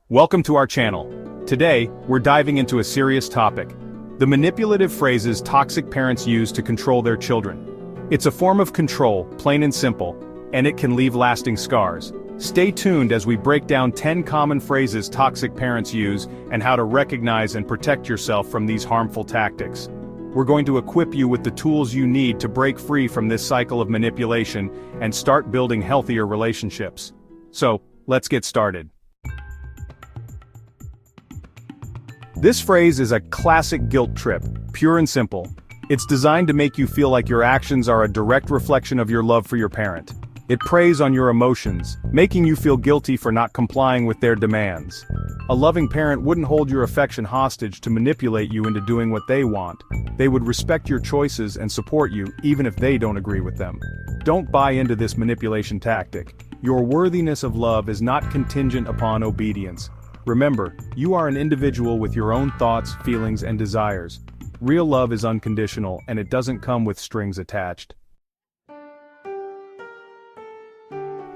Welcome to our channel. Today, we're diving into a serious topic: the manipulative phrases toxic parents use to control their children. It's a form of control, plain and simple, and it can leave lasting scars. Stay tuned as we break down 10 common phrases toxic parents use and how to recognize and protect yourself from these harmful tactics. We're going to equip you with the tools you need to break free from this cycle of manipulation and start building healthier relationships. So, let's get started. This phrase is a classic guilt trip, pure and simple. It's designed to make you feel like your actions are a direct reflection of your love for your parent. It preys on your emotions, making you feel guilty for not complying with their demands. A loving parent wouldn't hold your affection hostage to manipulate you into doing what they want. They would respect your choices and support you, even if they don't agree with them. Don't buy into this manipulation tactic. Your worthiness of love is not contingent upon obedience. Remember, you are an individual with your own thoughts, feelings, and desires. Real love is unconditional, and it doesn't come with strings attached.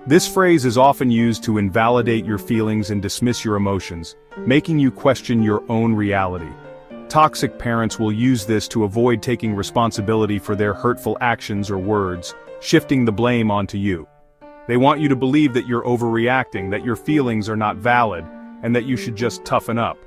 This phrase is often used to invalidate your feelings and dismiss your emotions, making you question your own reality. Toxic parents will use this to avoid taking responsibility for their hurtful actions or words, shifting the blame onto you. They want you to believe that you're overreacting, that your feelings are not valid, and that you should just toughen up.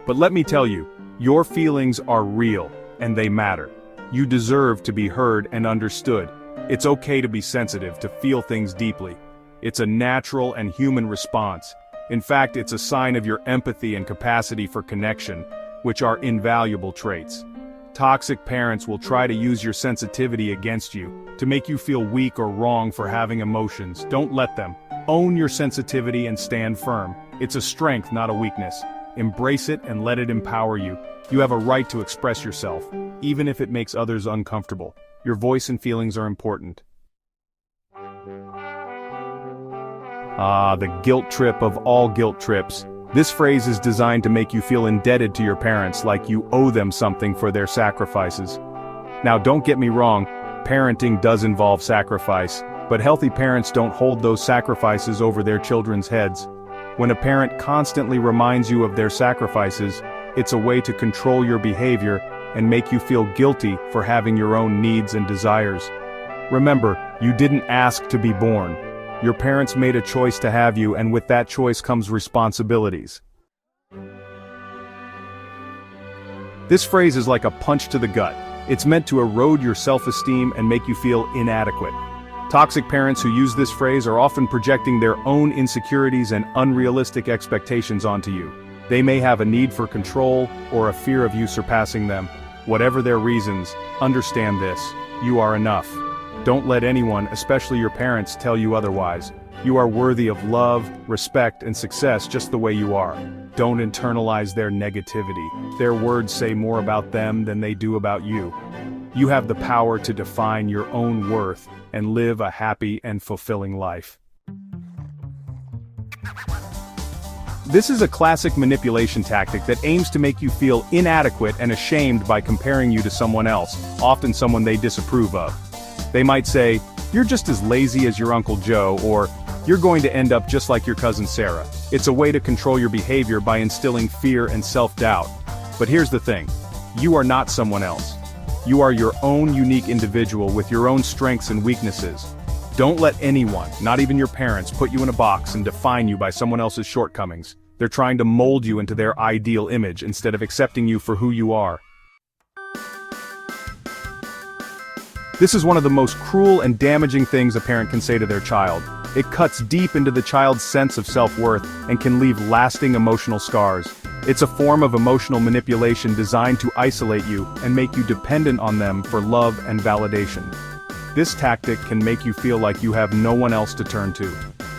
But let me tell you, your feelings are real, and they matter. You deserve to be heard and understood. It's okay to be sensitive, to feel things deeply. It's a natural and human response. In fact, it's a sign of your empathy and capacity for connection, which are invaluable traits. Toxic parents will try to use your sensitivity against you, to make you feel weak or wrong for having emotions. Don't let them. Own your sensitivity and stand firm. It's a strength, not a weakness. Embrace it and let it empower you. You have a right to express yourself, even if it makes others uncomfortable. Your voice and feelings are important. The guilt trip of all guilt trips. This phrase is designed to make you feel indebted to your parents, like you owe them something for their sacrifices. Now, don't get me wrong, parenting does involve sacrifice, but healthy parents don't hold those sacrifices over their children's heads. When a parent constantly reminds you of their sacrifices, it's a way to control your behavior and make you feel guilty for having your own needs and desires. Remember, you didn't ask to be born. Your parents made a choice to have you, and with that choice comes responsibilities. This phrase is like a punch to the gut. It's meant to erode your self-esteem and make you feel inadequate. Toxic parents who use this phrase are often projecting their own insecurities and unrealistic expectations onto you. They may have a need for control or a fear of you surpassing them. Whatever their reasons, understand this: you are enough. Don't let anyone, especially your parents, tell you otherwise. You are worthy of love, respect, and success just the way you are. Don't internalize their negativity. Their words say more about them than they do about you. You have the power to define your own worth and live a happy and fulfilling life. This is a classic manipulation tactic that aims to make you feel inadequate and ashamed by comparing you to someone else, often someone they disapprove of. They might say, "You're just as lazy as your Uncle Joe," or "You're going to end up just like your cousin Sarah." It's a way to control your behavior by instilling fear and self-doubt. But here's the thing: you are not someone else. You are your own unique individual with your own strengths and weaknesses. Don't let anyone, not even your parents, put you in a box and define you by someone else's shortcomings. They're trying to mold you into their ideal image instead of accepting you for who you are. This is one of the most cruel and damaging things a parent can say to their child. It cuts deep into the child's sense of self-worth and can leave lasting emotional scars. It's a form of emotional manipulation designed to isolate you and make you dependent on them for love and validation. This tactic can make you feel like you have no one else to turn to.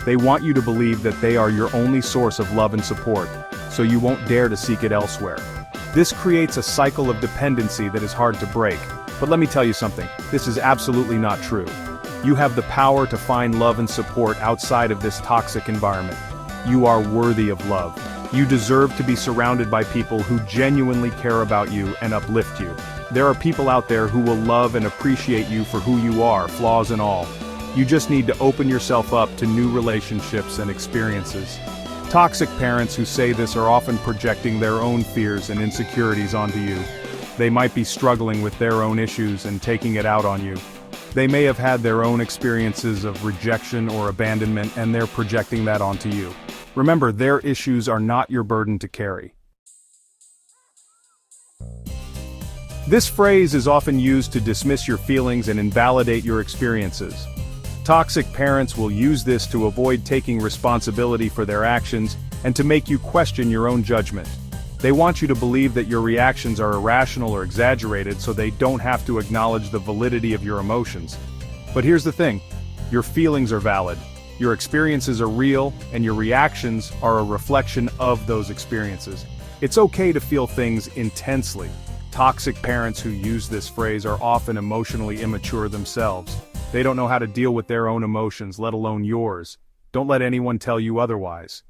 They want you to believe that they are your only source of love and support, so you won't dare to seek it elsewhere. This creates a cycle of dependency that is hard to break. But let me tell you something, this is absolutely not true. You have the power to find love and support outside of this toxic environment. You are worthy of love. You deserve to be surrounded by people who genuinely care about you and uplift you. There are people out there who will love and appreciate you for who you are, flaws and all. You just need to open yourself up to new relationships and experiences. Toxic parents who say this are often projecting their own fears and insecurities onto you. They might be struggling with their own issues and taking it out on you. They may have had their own experiences of rejection or abandonment and they're projecting that onto you. Remember, their issues are not your burden to carry. This phrase is often used to dismiss your feelings and invalidate your experiences. Toxic parents will use this to avoid taking responsibility for their actions and to make you question your own judgment. They want you to believe that your reactions are irrational or exaggerated so they don't have to acknowledge the validity of your emotions. But here's the thing, your feelings are valid, your experiences are real, and your reactions are a reflection of those experiences. It's okay to feel things intensely. Toxic parents who use this phrase are often emotionally immature themselves. They don't know how to deal with their own emotions, let alone yours. Don't let anyone tell you otherwise.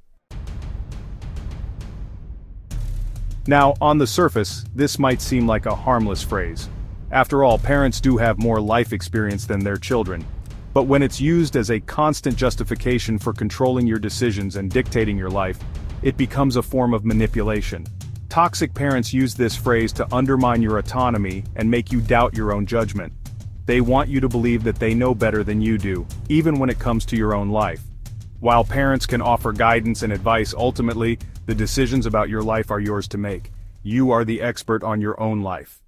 Now, on the surface, this might seem like a harmless phrase. After all, parents do have more life experience than their children. But when it's used as a constant justification for controlling your decisions and dictating your life, it becomes a form of manipulation. Toxic parents use this phrase to undermine your autonomy and make you doubt your own judgment. They want you to believe that they know better than you do, even when it comes to your own life. While parents can offer guidance and advice, ultimately, the decisions about your life are yours to make. You are the expert on your own life.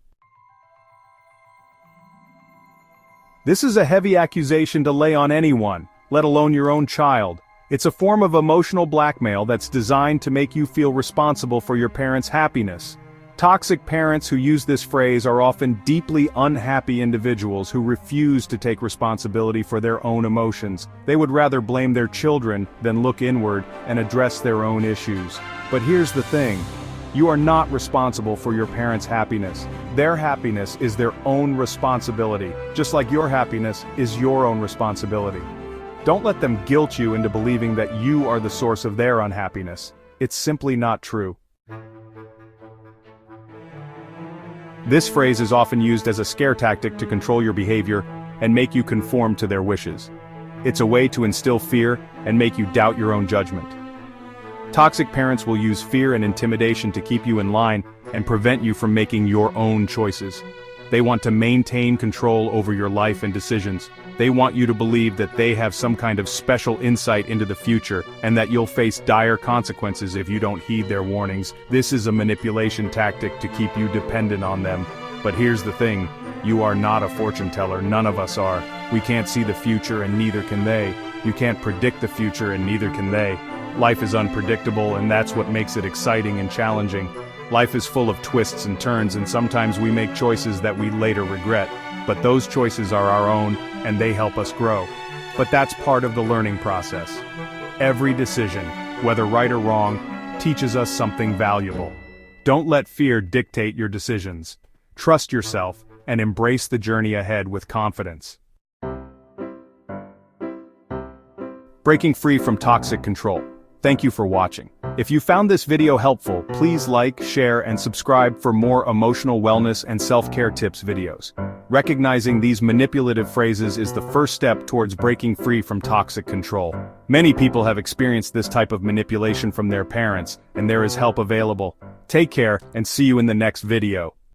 This is a heavy accusation to lay on anyone, let alone your own child. It's a form of emotional blackmail that's designed to make you feel responsible for your parents' happiness. Toxic parents who use this phrase are often deeply unhappy individuals who refuse to take responsibility for their own emotions. They would rather blame their children than look inward and address their own issues. But here's the thing. You are not responsible for your parents' happiness. Their happiness is their own responsibility, just like your happiness is your own responsibility. Don't let them guilt you into believing that you are the source of their unhappiness. It's simply not true. This phrase is often used as a scare tactic to control your behavior and make you conform to their wishes. It's a way to instill fear and make you doubt your own judgment. Toxic parents will use fear and intimidation to keep you in line and prevent you from making your own choices. They want to maintain control over your life and decisions. They want you to believe that they have some kind of special insight into the future and that you'll face dire consequences if you don't heed their warnings. This is a manipulation tactic to keep you dependent on them. But here's the thing, you are not a fortune teller, none of us are. We can't see the future and neither can they. You can't predict the future and neither can they. Life is unpredictable and that's what makes it exciting and challenging. Life is full of twists and turns and sometimes we make choices that we later regret. But those choices are our own and they help us grow. But that's part of the learning process. Every decision, whether right or wrong, teaches us something valuable. Don't let fear dictate your decisions. Trust yourself and embrace the journey ahead with confidence. Breaking free from toxic control. Thank you for watching. If you found this video helpful, please like, share, and subscribe for more emotional wellness and self-care tips videos. Recognizing these manipulative phrases is the first step towards breaking free from toxic control. Many people have experienced this type of manipulation from their parents, and there is help available. Take care, and see you in the next video.